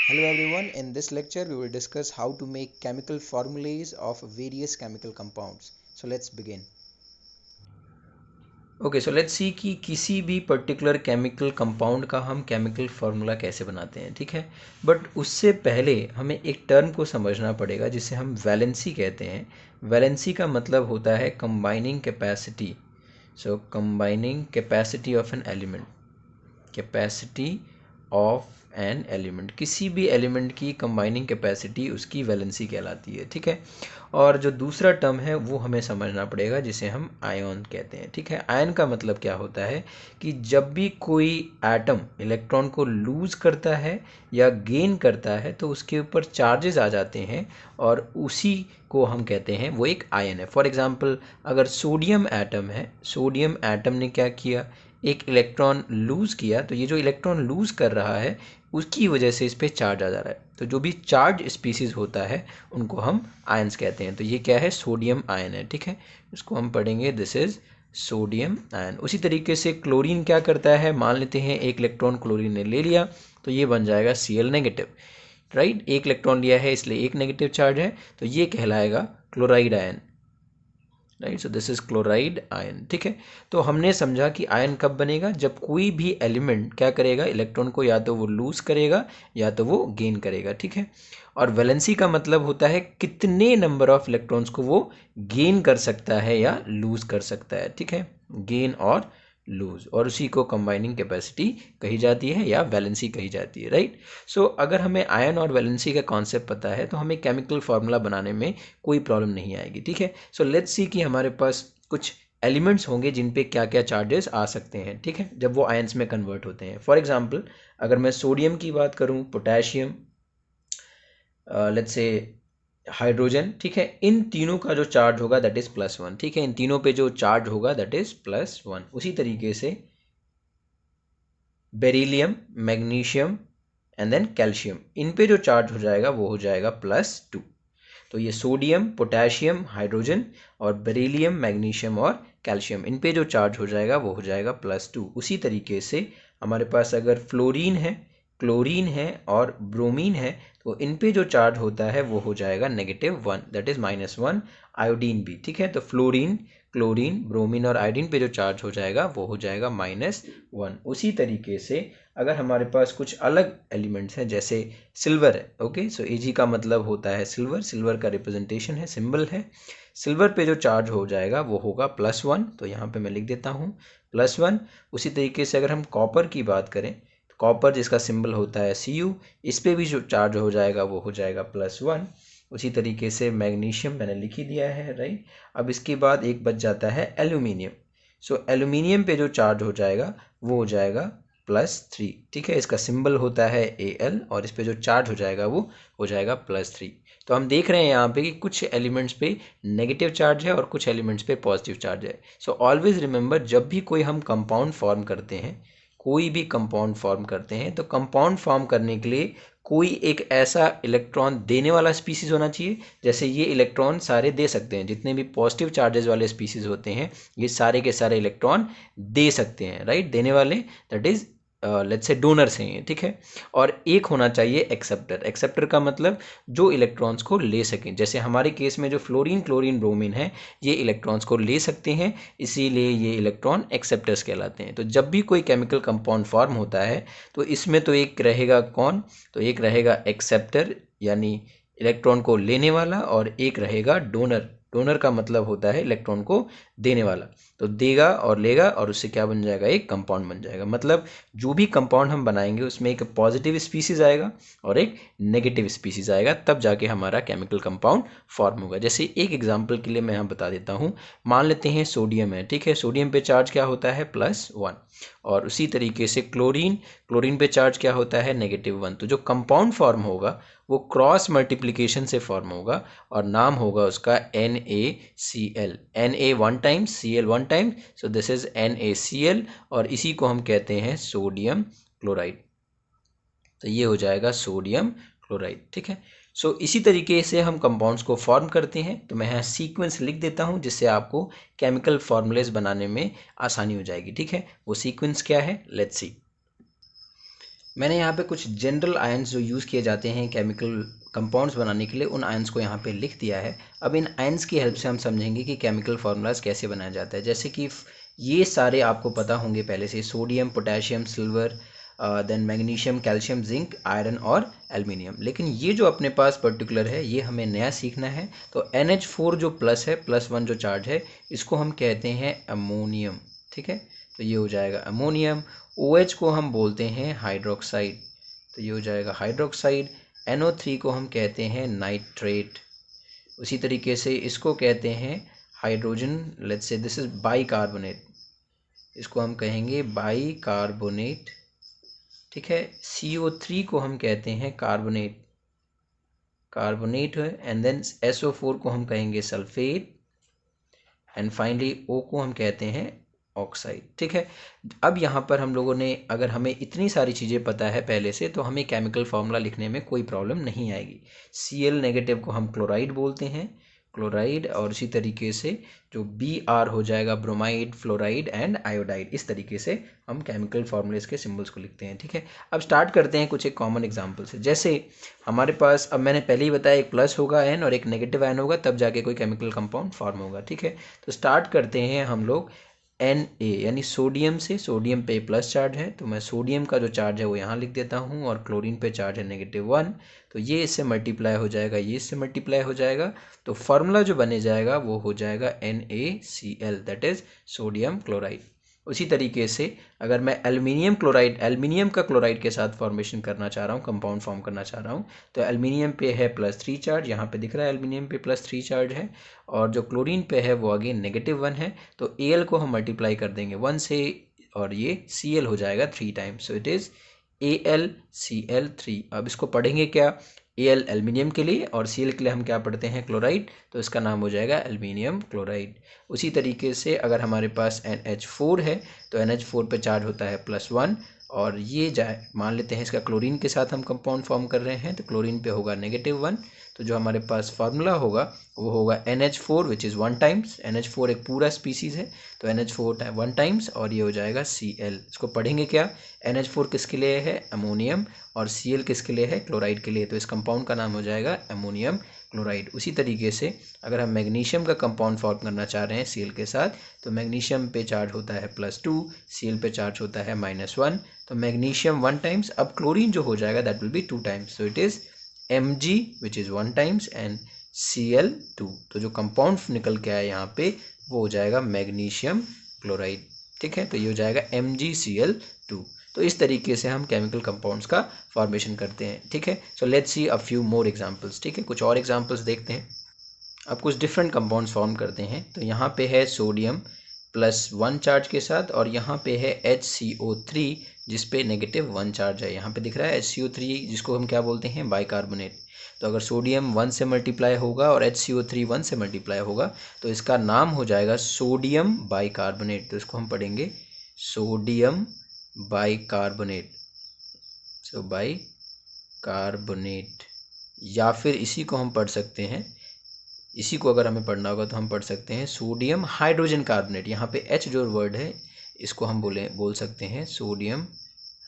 Hello everyone, in this lecture we will discuss how to make chemical formulas of various chemical compounds. So let's begin. Okay so let's see कि किसी भी particular chemical compound का हम chemical formula कैसे बनाते हैं, ठीक है। बट उससे पहले हमें एक टर्म को समझना पड़ेगा जिसे हम वैलेंसी कहते हैं। वैलेंसी का मतलब होता है combining capacity. So combining capacity of an element, capacity of an element, किसी भी एलिमेंट की कंबाइनिंग कैपेसिटी उसकी वैलेंसी कहलाती है, ठीक है। और जो दूसरा टर्म है वो हमें समझना पड़ेगा जिसे हम आयन कहते हैं, ठीक है। आयन का मतलब क्या होता है कि जब भी कोई एटम इलेक्ट्रॉन को लूज करता है या गेन करता है तो उसके ऊपर चार्जेस आ जाते हैं और उसी को हम कहते हैं वो एक आयन है। फॉर एग्जांपल, अगर सोडियम एटम है, सोडियम एटम ने क्या किया, एक इलेक्ट्रॉन लूज किया, तो ये जो इलेक्ट्रॉन लूज कर रहा है उसकी वजह से इस पर चार्ज आ जा रहा है। तो जो भी चार्ज स्पीसीज होता है उनको हम आयंस कहते हैं। तो ये क्या है, सोडियम आयन है, ठीक है। इसको हम पढ़ेंगे, दिस इज सोडियम आयन। उसी तरीके से क्लोरीन क्या करता है, मान लेते हैं एक इलेक्ट्रॉन क्लोरीन ने ले लिया तो ये बन जाएगा Cl नेगेटिव, राइट। एक इलेक्ट्रॉन लिया है इसलिए एक नेगेटिव चार्ज है, तो ये कहलाएगा chloride ion, right. So this is chloride ion, ठीक है। तो हमने समझा कि आयन कब बनेगा, जब कोई भी एलिमेंट क्या करेगा, इलेक्ट्रॉन को या तो वो लूज करेगा या तो वो गेन करेगा, ठीक है। और वैलेंसी का मतलब होता है कितने नंबर ऑफ इलेक्ट्रॉन्स को वो गेन कर सकता है या लूज कर सकता है, ठीक है। गेन और लूज, और उसी को कंबाइनिंग कैपेसिटी कही जाती है या वैलेंसी कही जाती है, राइट। सो अगर हमें आयन और वैलेंसी का कॉन्सेप्ट पता है तो हमें केमिकल फार्मूला बनाने में कोई प्रॉब्लम नहीं आएगी, ठीक है। सो लेट्स सी कि हमारे पास कुछ एलिमेंट्स होंगे जिन पे क्या क्या चार्जेस आ सकते हैं, ठीक है, जब वो आयंस में कन्वर्ट होते हैं। फॉर एग्जांपल, अगर मैं सोडियम की बात करूं, पोटेशियम, लेट्स से हाइड्रोजन, ठीक है, इन तीनों का जो चार्ज होगा दैट इज +1, ठीक है। इन तीनों पे जो चार्ज होगा दैट इज +1। उसी तरीके से beryllium, magnesium and then calcium, इन पे जो चार्ज हो जाएगा वो हो जाएगा +2। तो ये सोडियम, पोटेशियम, हाइड्रोजन और बेरिलियम, मैग्नीशियम और कैल्शियम, इन पे जो चार्ज हो जाएगा वो हो जाएगा +2। उसी तरीके से हमारे पास अगर फ्लोरीन है, क्लोरीन है और ब्रोमीन है, तो इन पे जो चार्ज होता है वो हो जाएगा -1, दैट इज -1। आयोडीन भी, ठीक है। तो फ्लोरीन, क्लोरीन, ब्रोमीन और आयोडीन पे जो चार्ज हो जाएगा वो हो जाएगा -1। उसी तरीके से अगर हमारे पास कुछ अलग एलिमेंट्स हैं जैसे सिल्वर है, ओके, सो Ag का मतलब होता है सिल्वर, सिल्वर का रिप्रेजेंटेशन है, सिंबल है। सिल्वर पे जो चार्ज हो जाएगा वो होगा +1, तो यहाँ पे मैं लिख देता हूँ +1। उसी तरीके से अगर हम कॉपर की बात करें, तो कॉपर जिसका सिंबल होता है Cu, इस पे भी जो चार्ज हो जाएगा वो हो जाएगा +1। उसी तरीके से मैग्नीशियम मैंने लिख ही दिया है, राइट। अब इसके बाद एक बच जाता है एल्यूमिनियम। सो एल्यूमिनियम पे जो चार्ज हो जाएगा वो हो जाएगा +3, ठीक है। इसका सिंबल होता है Al और इस पे जो चार्ज हो जाएगा वो हो जाएगा +3। तो हम देख रहे हैं यहाँ पे कि कुछ एलिमेंट्स पे नेगेटिव चार्ज है और कुछ एलिमेंट्स पे पॉजिटिव चार्ज है। सो ऑलवेज रिमेंबर, जब भी कोई हम कंपाउंड फॉर्म करते हैं, कोई भी कंपाउंड फॉर्म करते हैं, तो कंपाउंड फॉर्म करने के लिए कोई एक ऐसा इलेक्ट्रॉन देने वाला स्पीसीज होना चाहिए। जैसे ये इलेक्ट्रॉन सारे दे सकते हैं, जितने भी पॉजिटिव चार्जेस वाले स्पीसीज होते हैं ये सारे के सारे इलेक्ट्रॉन दे सकते हैं, राइट, देने वाले, that is let's say donors हैं ये, ठीक है। और एक होना चाहिए एक्सेप्टर। एक्सेप्टर का मतलब जो इलेक्ट्रॉन्स को ले सकें। जैसे हमारे केस में जो फ्लोरीन, क्लोरीन, ब्रोमीन है, ये इलेक्ट्रॉन्स को ले सकते हैं, इसीलिए ये इलेक्ट्रॉन एक्सेप्टर्स कहलाते हैं। तो जब भी कोई केमिकल कंपाउंड फॉर्म होता है तो इसमें तो एक रहेगा कौन, तो एक रहेगा एक्सेप्टर यानी इलेक्ट्रॉन को लेने वाला, और एक रहेगा डोनर। डोनर का मतलब होता है इलेक्ट्रॉन को देने वाला। तो देगा और लेगा और उससे क्या बन जाएगा, एक कंपाउंड बन जाएगा। मतलब जो भी कंपाउंड हम बनाएंगे उसमें एक पॉजिटिव स्पीसीज आएगा और एक नेगेटिव स्पीसीज आएगा, तब जाके हमारा केमिकल कंपाउंड फॉर्म होगा। जैसे एक एग्जांपल के लिए मैं यहाँ बता देता हूँ, मान लेते हैं सोडियम है, ठीक है। सोडियम पे चार्ज क्या होता है, +1। और उसी तरीके से क्लोरीन, क्लोरीन पे चार्ज क्या होता है, -1। तो जो कंपाउंड फॉर्म होगा वो क्रॉस मल्टीप्लिकेशन से फॉर्म होगा और नाम होगा उसका NaCl। Na 1 time, Cl 1 time, so this is NaCl, और इसी को हम कहते हैं सोडियम क्लोराइड। तो ये हो जाएगा सोडियम क्लोराइड, ठीक है। सो इसी तरीके से हम कंपाउंड्स को फॉर्म करते हैं। तो मैं यहाँ सीक्वेंस लिख देता हूँ जिससे आपको केमिकल फॉर्मूलेज बनाने में आसानी हो जाएगी, ठीक है। वो सीक्वेंस क्या है, लेट्स सी। मैंने यहाँ पे कुछ जनरल आयन्स जो यूज़ किए जाते हैं केमिकल कंपाउंड्स बनाने के लिए, उन आयन्स को यहाँ पे लिख दिया है। अब इन आयन्स की हेल्प से हम समझेंगे कि केमिकल फार्मूलाज कैसे बनाया जाता है। जैसे कि ये सारे आपको पता होंगे पहले से, sodium, potassium, silver, then magnesium, calcium, zinc, iron और एल्युमिनियम। लेकिन ये जो अपने पास पर्टिकुलर है, ये हमें नया सीखना है। तो NH4 जो प्लस है, +1 जो चार्ज है, इसको हम कहते हैं अमोनियम। ठीक है, तो ये हो जाएगा अमोनियम। OH को हम बोलते हैं हाइड्रोक्साइड, तो ये हो जाएगा हाइड्रोक्साइड। NO3 को हम कहते हैं नाइट्रेट। उसी तरीके से इसको कहते हैं hydrogen, let's say this is bicarbonate, इसको हम कहेंगे बाइकार्बोनेट। ठीक है, CO3 को हम कहते हैं कार्बोनेट, कार्बोनेट है। एंड देन SO4 को हम कहेंगे सल्फेट। एंड फाइनली O को हम कहते हैं ऑक्साइड। ठीक है, अब यहाँ पर हम लोगों ने, अगर हमें इतनी सारी चीज़ें पता है पहले से, तो हमें केमिकल फार्मूला लिखने में कोई प्रॉब्लम नहीं आएगी। Cl नेगेटिव को हम क्लोराइड बोलते हैं, क्लोराइड। और इसी तरीके से जो Br हो जाएगा ब्रोमाइड, फ्लोराइड एंड आयोडाइड। इस तरीके से हम केमिकल फार्मूलेस के सिंबल्स को लिखते हैं। ठीक है, अब स्टार्ट करते हैं कुछ एक कॉमन एग्जाम्पल से। जैसे हमारे पास, अब मैंने पहले ही बताया, एक प्लस होगा एन और एक नेगेटिव आयन होगा, तब जाके कोई केमिकल कंपाउंड फॉर्म होगा। ठीक है, तो स्टार्ट करते हैं हम लोग Na यानी सोडियम से। सोडियम पे प्लस चार्ज है, तो मैं सोडियम का जो चार्ज है वो यहाँ लिख देता हूँ, और क्लोरीन पे चार्ज है -1। तो ये इससे मल्टीप्लाई हो जाएगा, ये इससे मल्टीप्लाई हो जाएगा, तो फार्मूला जो बने जाएगा वो हो जाएगा NaCl, that is sodium chloride. उसी तरीके से अगर मैं एल्युमिनियम क्लोराइड, एल्युमिनियम का क्लोराइड के साथ फॉर्मेशन करना चाह रहा हूँ, कंपाउंड फॉर्म करना चाह रहा हूँ, तो एल्युमिनियम पे है +3 चार्ज, यहाँ पे दिख रहा है एल्युमिनियम पे +3 चार्ज है, और जो क्लोरीन पे है वो अगेन -1 है। तो Al को हम मल्टीप्लाई कर देंगे 1 से, और ये Cl हो जाएगा 3 times, so it is AlCl3। अब इसको पढ़ेंगे क्या, Al एल्युमिनियम के लिए और Cl के लिए हम क्या पढ़ते हैं, क्लोराइड, तो इसका नाम हो जाएगा एल्युमिनियम क्लोराइड। उसी तरीके से अगर हमारे पास NH4 है, तो NH4 पे चार्ज होता है +1, और ये जाए, मान लेते हैं इसका क्लोरीन के साथ हम कंपाउंड फॉर्म कर रहे हैं, तो क्लोरीन पे होगा -1। तो जो हमारे पास फार्मूला होगा वो होगा NH4 which is 1 times, NH4 एक पूरा स्पीसीज़ है, तो NH4 1 टाइम्स, और ये हो जाएगा Cl। इसको पढ़ेंगे क्या, NH4 किसके लिए है, अमोनियम, और Cl किसके लिए है, क्लोराइड के लिए, तो इस कंपाउंड का नाम हो जाएगा अमोनियम क्लोराइड। उसी तरीके से अगर हम मैग्नीशियम का कंपाउंड फॉर्म करना चाह रहे हैं Cl के साथ, तो मैग्नीशियम पे चार्ज होता है +2, Cl पे चार्ज होता है -1, तो मैग्नीशियम 1 टाइम्स। अब क्लोरीन जो हो जाएगा that will be 2 times, so it is Mg which is 1 times and Cl2। तो जो कंपाउंड निकल के आया यहाँ पे वो हो जाएगा मैग्नीशियम क्लोराइड। ठीक है, तो ये हो जाएगा MgCl2। तो इस तरीके से हम केमिकल कंपाउंड्स का फॉर्मेशन करते हैं। ठीक है, so let's see a few more examples. ठीक है, कुछ और एग्जांपल्स देखते हैं। अब कुछ डिफरेंट कंपाउंड्स फॉर्म करते हैं। तो यहाँ पे है सोडियम +1 चार्ज के साथ, और यहाँ पे है HCO3 जिस पे -1 चार्ज है। यहाँ पे दिख रहा है HCO3, जिसको हम क्या बोलते हैं, बाइकार्बोनेट। तो अगर सोडियम 1 से मल्टीप्लाई होगा और HCO3 1 से मल्टीप्लाई होगा, तो इसका नाम हो जाएगा सोडियम बाइकार्बोनेट। तो इसको हम पढ़ेंगे सोडियम बाइकार्बोनेट, सो बाइकार्बोनेट। या फिर इसी को हम पढ़ सकते हैं, इसी को अगर हमें पढ़ना होगा तो हम पढ़ सकते हैं सोडियम हाइड्रोजन कार्बोनेट। यहाँ पे H जो वर्ड है इसको हम बोल सकते हैं सोडियम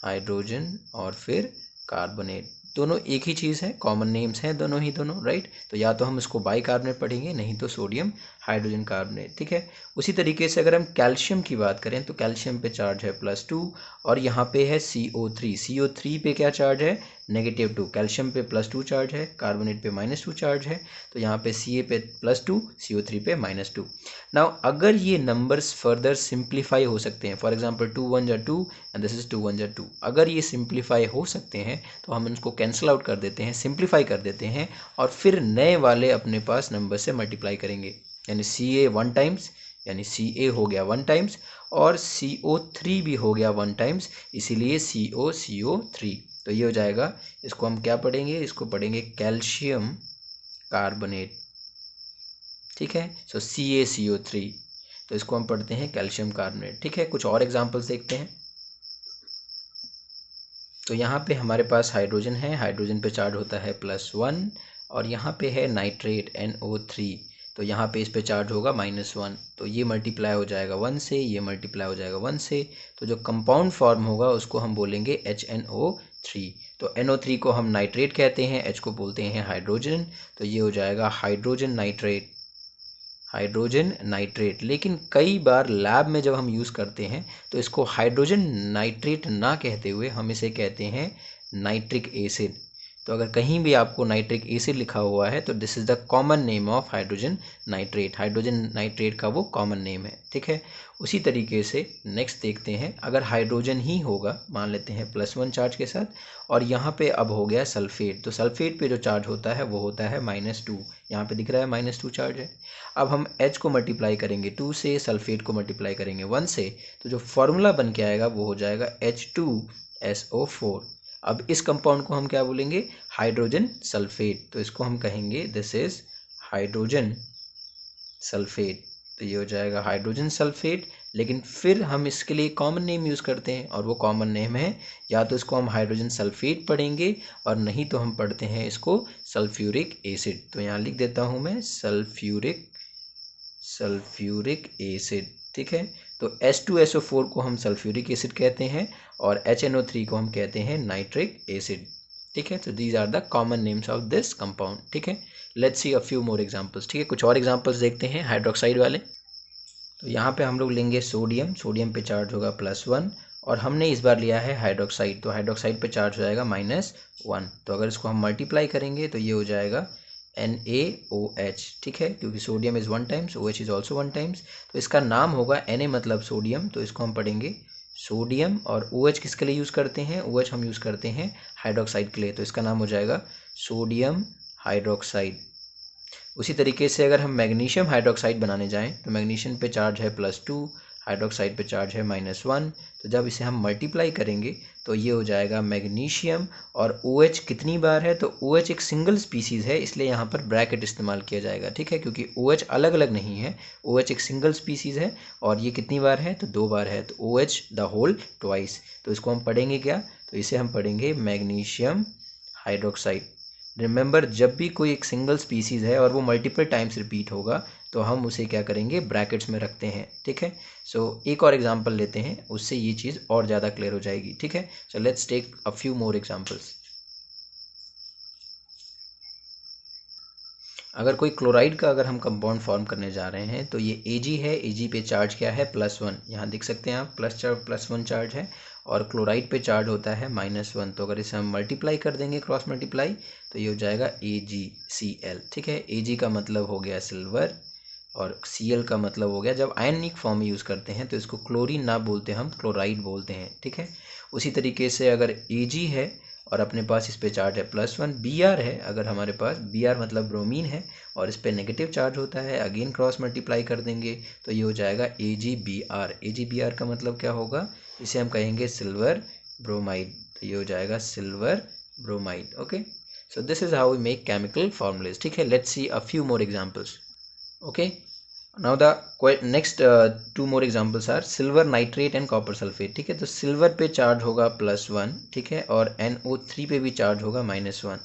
हाइड्रोजन और फिर कार्बोनेट। दोनों एक ही चीज़ है, कॉमन नेम्स हैं दोनों ही दोनों, राइट। तो या तो हम इसको बाइकार्बोनेट पढ़ेंगे, नहीं तो सोडियम हाइड्रोजन कार्बोनेट। ठीक है, उसी तरीके से अगर हम कैल्शियम की बात करें, तो कैल्शियम पे चार्ज है +2, और यहाँ पे है CO3। CO3 पे क्या चार्ज है, -2। कैल्शियम पे +2 चार्ज है, कार्बोनेट पे -2 चार्ज है, तो यहाँ पे Ca पे +2, CO3 पे -2। नाउ अगर ये नंबर्स फर्दर सिंप्लीफाई हो सकते हैं, फॉर एग्जांपल 2 1 जा 2 एंड दिस इज 2 1 जा 2, अगर ये सिंप्लीफाई हो सकते हैं तो हम इनको कैंसिल आउट कर देते हैं, सिंप्लीफाई कर देते हैं, और फिर नए वाले अपने पास नंबर से मल्टीप्लाई करेंगे। यानी Ca 1 टाइम्स, यानी Ca हो गया 1 टाइम्स, और CO3 भी हो गया 1 टाइम्स, इसीलिए CO3। तो ये हो जाएगा, इसको हम क्या पढ़ेंगे, इसको पढ़ेंगे कैल्शियम कार्बोनेट। ठीक है, सो CaCO3, तो इसको हम पढ़ते हैं कैल्शियम कार्बोनेट। ठीक है, कुछ और एग्जांपल्स देखते हैं। तो यहाँ पे हमारे पास हाइड्रोजन है, हाइड्रोजन पे चार्ज होता है +1, और यहाँ पे है नाइट्रेट NO3, तो यहाँ पे इस पे चार्ज होगा -1, तो ये मल्टीप्लाई हो जाएगा 1 से, ये मल्टीप्लाई हो जाएगा 1 से, तो जो कंपाउंड फॉर्म होगा उसको हम बोलेंगे HNO 3। तो NO3 को हम नाइट्रेट कहते हैं, H को बोलते हैं हाइड्रोजन, तो ये हो जाएगा हाइड्रोजन नाइट्रेट, हाइड्रोजन नाइट्रेट। लेकिन कई बार लैब में जब हम यूज़ करते हैं तो इसको हाइड्रोजन नाइट्रेट ना कहते हुए हम इसे कहते हैं नाइट्रिक एसिड। तो अगर कहीं भी आपको नाइट्रिक एसिड लिखा हुआ है तो this is the common name of hydrogen nitrate, hydrogen nitrate का वो कॉमन नेम है, ठीक है। उसी तरीके से नेक्स्ट देखते हैं, अगर हाइड्रोजन ही होगा, मान लेते हैं +1 चार्ज के साथ, और यहाँ पे अब हो गया सल्फेट, तो सल्फेट पे जो चार्ज होता है वो होता है -2, यहाँ पे दिख रहा है -2 चार्ज है। अब हम H को मल्टीप्लाई करेंगे 2 से, सल्फेट को मल्टीप्लाई करेंगे 1 से, तो जो फॉर्मूला बन के आएगा वो हो जाएगा H2SO4। अब इस कंपाउंड को हम क्या बोलेंगे, हाइड्रोजन सल्फेट, तो इसको हम कहेंगे दिस इज हाइड्रोजन सल्फेट, तो ये हो जाएगा हाइड्रोजन सल्फेट। लेकिन फिर हम इसके लिए कॉमन नेम यूज़ करते हैं और वो कॉमन नेम है, या तो इसको हम हाइड्रोजन सल्फेट पढ़ेंगे और नहीं तो हम पढ़ते हैं इसको सल्फ्यूरिक एसिड। तो यहाँ लिख देता हूँ मैं सल्फ्यूरिक एसिड, ठीक है। तो H2SO4 को हम सल्फ्यूरिक एसिड कहते हैं और HNO3 को हम कहते हैं नाइट्रिक एसिड, ठीक है। तो these are the common names of this compound, ठीक है। Let's see a few more examples, ठीक है। कुछ और एग्जांपल्स देखते हैं हाइड्रोक्साइड वाले। तो यहाँ पे हम लोग लेंगे सोडियम, सोडियम पे चार्ज होगा +1 और हमने इस बार लिया है हाइड्रोक्साइड, तो हाइड्रोक्साइड पे चार्ज हो जाएगा -1। तो अगर इसको हम मल्टीप्लाई करेंगे तो ये हो जाएगा NaOH, ठीक है, क्योंकि sodium is 1 times, OH is also 1 times, तो इसका नाम होगा Na मतलब सोडियम, तो इसको हम पढ़ेंगे सोडियम। और OH किसके लिए यूज़ करते हैं, OH हम यूज़ करते हैं हाइड्रोक्साइड के लिए, तो इसका नाम हो जाएगा सोडियम हाइड्रोक्साइड। उसी तरीके से अगर हम मैग्नीशियम हाइड्रोक्साइड बनाने जाएं तो मैग्नीशियम पे चार्ज है +2, हाइड्रोक्साइड पे चार्ज है -1, तो जब इसे हम मल्टीप्लाई करेंगे तो ये हो जाएगा मैग्नीशियम। और OH कितनी बार है, तो OH एक सिंगल स्पीसीज़ है, इसलिए यहाँ पर ब्रैकेट इस्तेमाल किया जाएगा, ठीक है, क्योंकि OH अलग अलग नहीं है, OH एक सिंगल स्पीसीज़ है। और ये कितनी बार है, तो 2 बार है, तो OH द होल ट्वाइस। तो इसको हम पढ़ेंगे क्या, तो इसे हम पढ़ेंगे मैग्नीशियम हाइड्रोक्साइड। रिमेंबर, जब भी कोई एक सिंगल स्पीसीज़ है और वो मल्टीपल टाइम्स रिपीट होगा तो हम उसे क्या करेंगे, ब्रैकेट्स में रखते हैं, ठीक है। सो एक और एग्जांपल लेते हैं, उससे ये चीज़ और ज़्यादा क्लियर हो जाएगी, ठीक है। So let's take a few more examples. अगर कोई क्लोराइड का अगर हम कंपाउंड फॉर्म करने जा रहे हैं तो ये Ag है, Ag पे चार्ज क्या है, +1, यहाँ देख सकते हैं आप +1 चार्ज है, और क्लोराइड पे चार्ज होता है -1। तो अगर इसे हम मल्टीप्लाई कर देंगे, क्रॉस मल्टीप्लाई, तो ये हो जाएगा AgCl, ठीक है। Ag का मतलब हो गया सिल्वर और Cl का मतलब हो गया, जब आयनिक फॉर्म में यूज़ करते हैं तो इसको क्लोरीन ना बोलते, हम क्लोराइड बोलते हैं, ठीक है। उसी तरीके से अगर Ag है और अपने पास इस पे चार्ज है +1, Br है, अगर हमारे पास Br मतलब ब्रोमीन है और इस पे नेगेटिव चार्ज होता है, अगेन क्रॉस मल्टीप्लाई कर देंगे तो ये हो जाएगा AgBr। AgBr का मतलब क्या होगा, इसे हम कहेंगे सिल्वर ब्रोमाइड, तो ये हो जाएगा silver bromide, okay. So this is how we make chemical formulae, ठीक है। Let's see a few more examples, okay. Now the next 2 more examples are silver nitrate and copper sulphate, ठीक है। तो silver पे चार्ज होगा +1, ठीक है, और NO3 पे भी चार्ज होगा -1।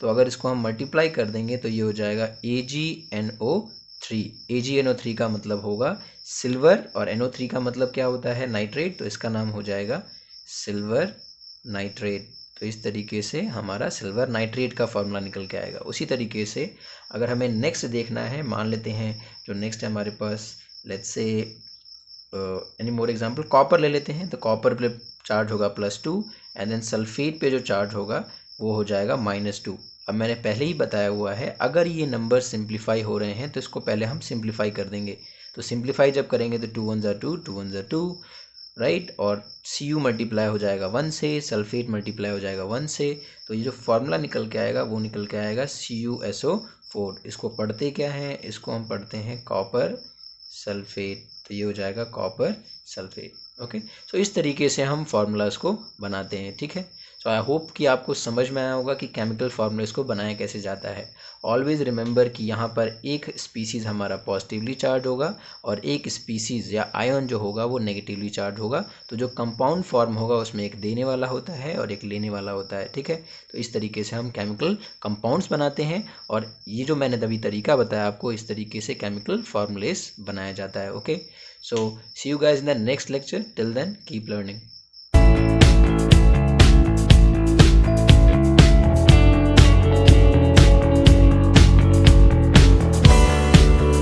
तो अगर इसको हम मल्टीप्लाई कर देंगे तो ये हो जाएगा AgNO3। AgNO3 का मतलब होगा सिल्वर और NO3 का मतलब क्या होता है, नाइट्रेट, तो इसका नाम हो जाएगा सिल्वर नाइट्रेट। तो इस तरीके से हमारा सिल्वर नाइट्रेट का फॉर्मूला निकल के आएगा। उसी तरीके से अगर हमें नेक्स्ट देखना है, मान लेते हैं जो नेक्स्ट है हमारे पास, let's say any more example, copper ले लेते हैं। तो कॉपर पे चार्ज होगा +2 एंड देन सल्फेट पे जो चार्ज होगा वो हो जाएगा -2। अब मैंने पहले ही बताया हुआ है, अगर ये नंबर सिंप्लीफाई हो रहे हैं तो इसको पहले हम सिंप्लीफाई कर देंगे। तो सिंप्लीफाई जब करेंगे तो 2 1 2 2 1 2, राइट, और Cu मल्टीप्लाई हो जाएगा 1 से, सल्फेट मल्टीप्लाई हो जाएगा 1 से, तो ये जो फॉर्मूला निकल के आएगा वो निकल के आएगा CuSO4। इसको पढ़ते क्या है, इसको हम पढ़ते हैं कॉपर सल्फेट, तो ये हो जाएगा कॉपर सल्फेट, ओके। सो इस तरीके से हम फार्मूलाज को बनाते हैं, ठीक है। सो आई होप कि आपको समझ में आया होगा कि केमिकल फार्मूलाज को बनाया कैसे जाता है। ऑलवेज रिमेंबर कि यहाँ पर एक स्पीसीज़ हमारा पॉजिटिवली चार्ज होगा और एक स्पीसीज़ या आयन जो होगा वो नेगेटिवली चार्ज होगा। तो जो कंपाउंड फॉर्म होगा उसमें एक देने वाला होता है और एक लेने वाला होता है, ठीक है। तो इस तरीके से हम केमिकल कंपाउंड्स बनाते हैं और ये जो मैंने अभी तरीका बताया आपको, इस तरीके से केमिकल फार्मूलेज बनाया जाता है, okay. So see you guys in the next lecture. Till then, keep learning.